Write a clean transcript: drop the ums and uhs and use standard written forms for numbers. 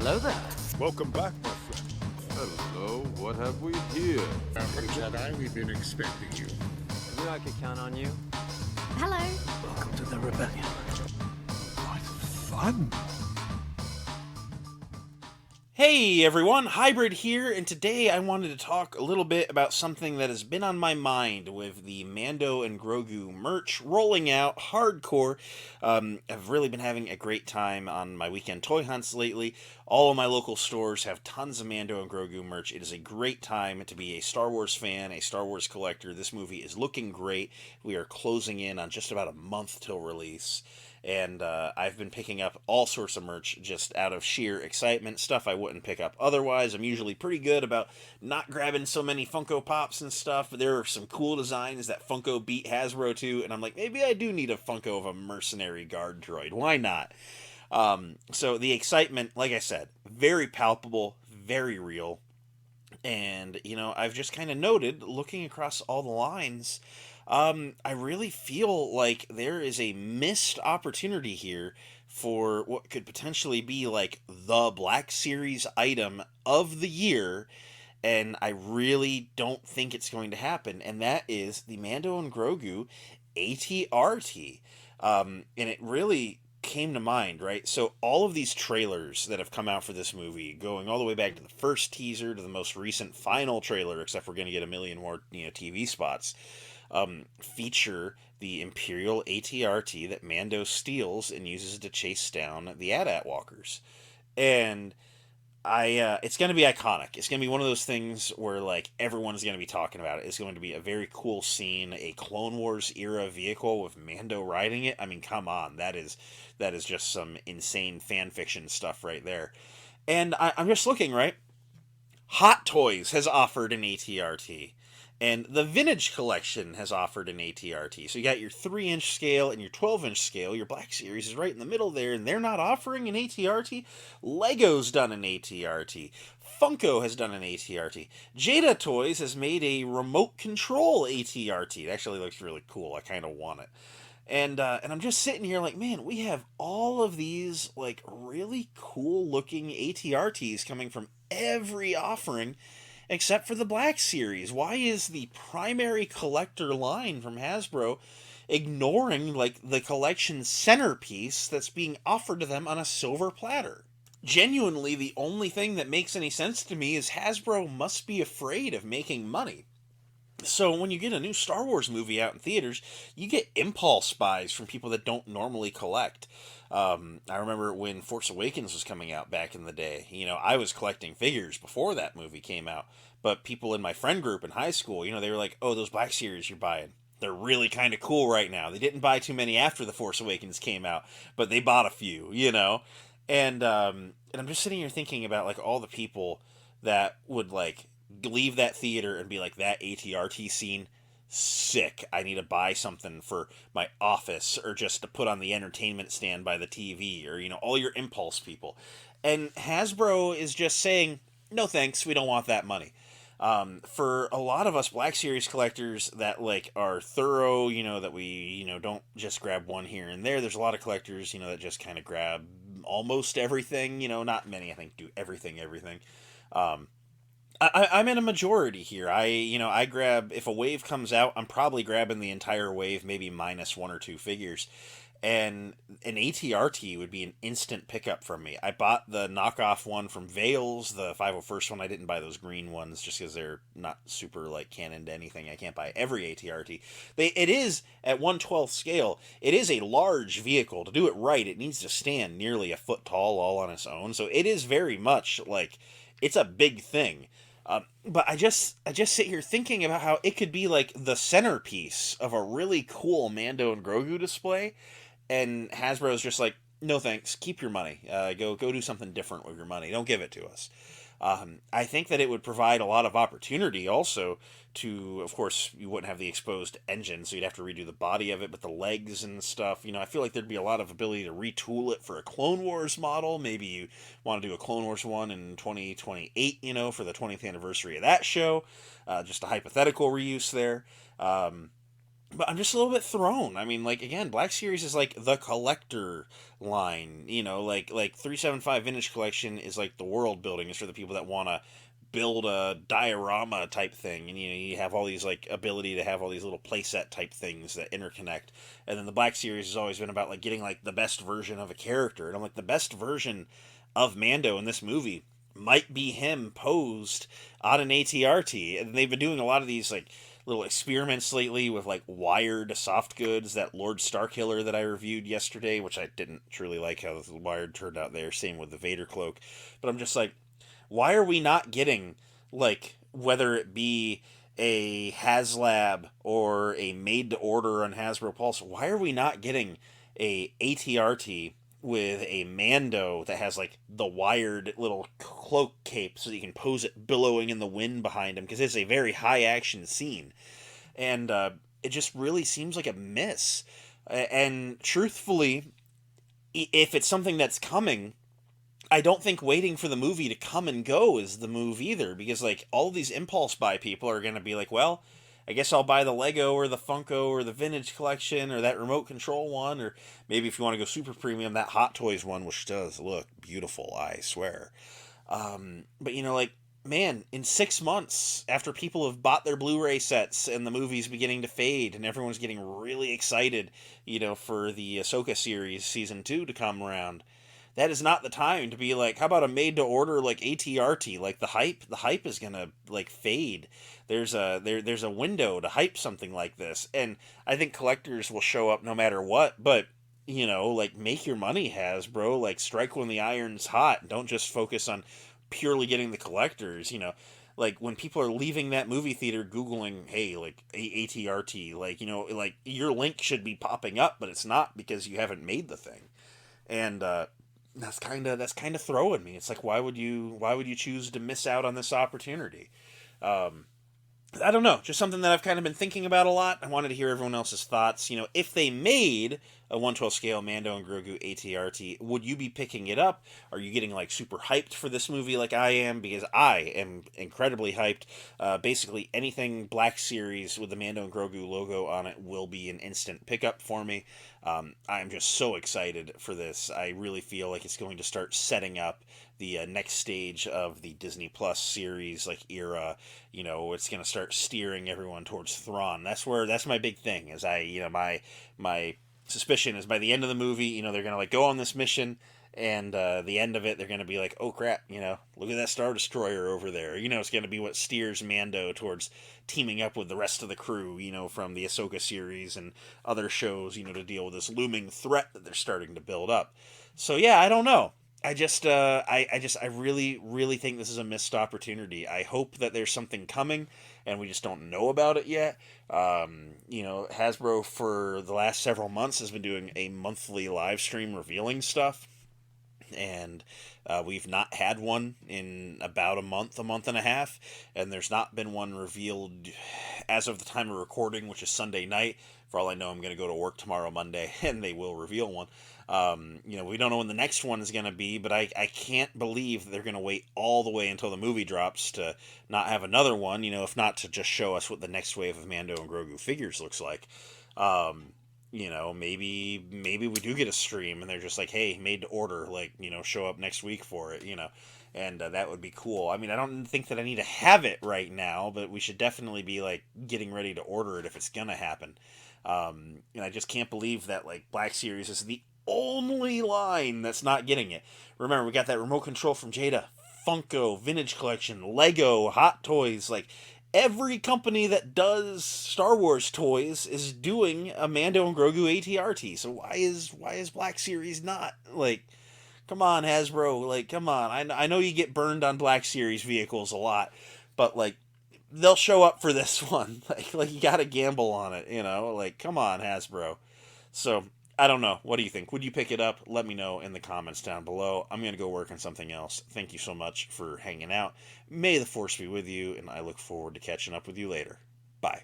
Hello there. Welcome back, my friend. Hello, what have we here? Jedi, we've been expecting you. Knew I could count on you. Hello. Welcome to the rebellion. What fun! Hey everyone, Hybrid here, and today I wanted to talk a little bit about something that has been on my mind with the Mando and Grogu merch rolling out hardcore. I've really been having a great time on my weekend toy hunts lately. All of my local stores have tons of Mando and Grogu merch. It is a great time to be a Star Wars fan, a Star Wars collector. This movie is looking great. We are closing in on just about a month till release. And I've been picking up all sorts of merch just out of sheer excitement, stuff I wouldn't pick up otherwise. I'm usually pretty good about not grabbing so many Funko Pops and stuff, but there are some cool designs that Funko beat Hasbro to, and I'm like, maybe I do need a Funko of a mercenary guard droid. Why not? So the excitement, like I said, very palpable, very real. And, I've just kind of noted, looking across all the lines, I really feel like there is a missed opportunity here for what could potentially be like the Black Series item of the year, and I really don't think it's going to happen, and that is the Mando and Grogu ATRT. And it really came to mind, right? So all of these trailers that have come out for this movie, going all the way back to the first teaser to the most recent final trailer, except we're going to get a million more, TV spots, feature the Imperial ATRT that Mando steals and uses to chase down the AT-AT walkers. And it's going to be iconic. It's going to be one of those things where like everyone's going to be talking about it. It's going to be a very cool scene, a Clone Wars era vehicle with Mando riding it. I mean, come on, that is just some insane fan fiction stuff right there. And I'm just looking, right. Hot Toys has offered an ATRT. And the Vintage Collection has offered an ATRT. So you got your 3-inch scale and your 12-inch scale. Your Black Series is right in the middle there, and they're not offering an ATRT. Lego's done an ATRT. Funko has done an ATRT. Jada Toys has made a remote control ATRT. It actually looks really cool. I kind of want it. And I'm just sitting here like, man, we have all of these like really cool looking ATRTs coming from every offering except for the Black Series. Why is the primary collector line from Hasbro ignoring like the collection centerpiece that's being offered to them on a silver platter? Genuinely, the only thing that makes any sense to me is Hasbro must be afraid of making money. So when you get a new Star Wars movie out in theaters, you get impulse buys from people that don't normally collect. I remember when Force Awakens was coming out back in the day. I was collecting figures before that movie came out, but people in my friend group in high school, they were like, "Oh, those Black Series you're buying, they're really kind of cool right now." They didn't buy too many after the Force Awakens came out, but they bought a few. And I'm just sitting here thinking about like all the people that would like leave that theater and be like, that ATRT scene, sick. I need to buy something for my office or just to put on the entertainment stand by the TV, or, all your impulse people. And Hasbro is just saying, no thanks, we don't want that money. For a lot of us Black Series collectors that like are thorough, that we, don't just grab one here and there. There's a lot of collectors, that just kind of grab almost everything, not many, I think, do everything. I'm in a majority here. I grab, if a wave comes out, I'm probably grabbing the entire wave, maybe minus one or two figures. And an ATRT would be an instant pickup from me. I bought the knockoff one from Vales, the 501st one. I didn't buy those green ones just because they're not super like canon to anything. I can't buy every ATRT. It is at 1/12 scale. It is a large vehicle. To do it right, it needs to stand nearly a foot tall all on its own. So it is very much like it's a big thing. But I just sit here thinking about how it could be like the centerpiece of a really cool Mando and Grogu display, and Hasbro's just like, no thanks, keep your money. Go do something different with your money. Don't give it to us. I think that it would provide a lot of opportunity also to, of course, you wouldn't have the exposed engine, so you'd have to redo the body of it, but the legs and stuff, I feel like there'd be a lot of ability to retool it for a Clone Wars model. Maybe you want to do a Clone Wars one in 2028, for the 20th anniversary of that show. Just a hypothetical reuse there. but I'm just a little bit thrown. I mean, like, again, Black Series is like the collector line, like 375 Vintage Collection is like the world building. It's for the people that want to build a diorama type thing, and you have all these like ability to have all these little playset type things that interconnect. And then the Black Series has always been about like getting like the best version of a character. And I'm like, the best version of Mando in this movie might be him posed on an ATRT. And they've been doing a lot of these like little experiments lately with like wired soft goods. That Lord Starkiller that I reviewed yesterday, which I didn't truly like how the wired turned out there. Same with the Vader cloak. But I'm just like, why are we not getting, like, whether it be a HasLab or a made to order on Hasbro Pulse, why are we not getting a ATRT with a Mando that has like the wired little cloak cape so that you can pose it billowing in the wind behind him, because it's a very high action scene, and it just really seems like a miss. And truthfully, if it's something that's coming, I don't think waiting for the movie to come and go is the move either, because like all these impulse buy people are going to be like, well, I guess I'll buy the Lego or the Funko or the Vintage Collection or that remote control one, or maybe if you want to go super premium, that Hot Toys one, which does look beautiful, I swear. But like, man, in 6 months after people have bought their Blu-ray sets and the movie's beginning to fade and everyone's getting really excited, for the Ahsoka series season 2 to come around, that is not the time to be like, how about a made to order like ATRT? Like the hype is gonna like fade. There's a window to hype something like this, and I think collectors will show up no matter what. But like, make your money, Hasbro. Like, strike when the iron's hot. Don't just focus on purely getting the collectors. Like when people are leaving that movie theater Googling, hey, like ATRT, like like your link should be popping up, but it's not because you haven't made the thing, and that's kind of throwing me. It's like, why would you choose to miss out on this opportunity? I don't know, just something that I've kind of been thinking about a lot. I wanted to hear everyone else's thoughts. If they made a 1/12 scale Mando and Grogu ATRT, would you be picking it up? Are you getting like super hyped for this movie like I am? Because I am incredibly hyped. Basically anything Black Series with the Mando and Grogu logo on it will be an instant pickup for me. I'm just so excited for this. I really feel like it's going to start setting up the next stage of the Disney Plus series like era. It's going to start steering everyone towards Thrawn. That's my big thing. Is my suspicion is by the end of the movie, they're going to like go on this mission, and the end of it, they're going to be like, oh crap, look at that Star Destroyer over there. It's going to be what steers Mando towards teaming up with the rest of the crew, from the Ahsoka series and other shows, to deal with this looming threat that they're starting to build up. So yeah, I don't know. I really, really think this is a missed opportunity. I hope that there's something coming, and we just don't know about it yet. Hasbro for the last several months has been doing a monthly live stream revealing stuff, and we've not had one in about a month and a half, and there's not been one revealed as of the time of recording, which is Sunday night. For all I know, I'm going to go to work tomorrow, Monday, and they will reveal one. We don't know when the next one is going to be, but I can't believe they're going to wait all the way until the movie drops to not have another one, if not to just show us what the next wave of Mando and Grogu figures looks like. Maybe we do get a stream and they're just like, hey, made to order, like, show up next week for it, and that would be cool. I mean, I don't think that I need to have it right now, but we should definitely be like getting ready to order it if it's going to happen. And I just can't believe that like Black Series is the only line that's not getting it. Remember, we got that remote control from Jada, Funko, Vintage Collection, Lego, Hot Toys. Like, every company that does Star Wars toys is doing a Mando and Grogu ATRT. So why is Black Series not? Like, come on, Hasbro. Like, come on. I know you get burned on Black Series vehicles a lot, but like, they'll show up for this one. Like you gotta gamble on it, Like, come on, Hasbro. So I don't know. What do you think? Would you pick it up? Let me know in the comments down below. I'm going to go work on something else. Thank you so much for hanging out. May the Force be with you, and I look forward to catching up with you later. Bye.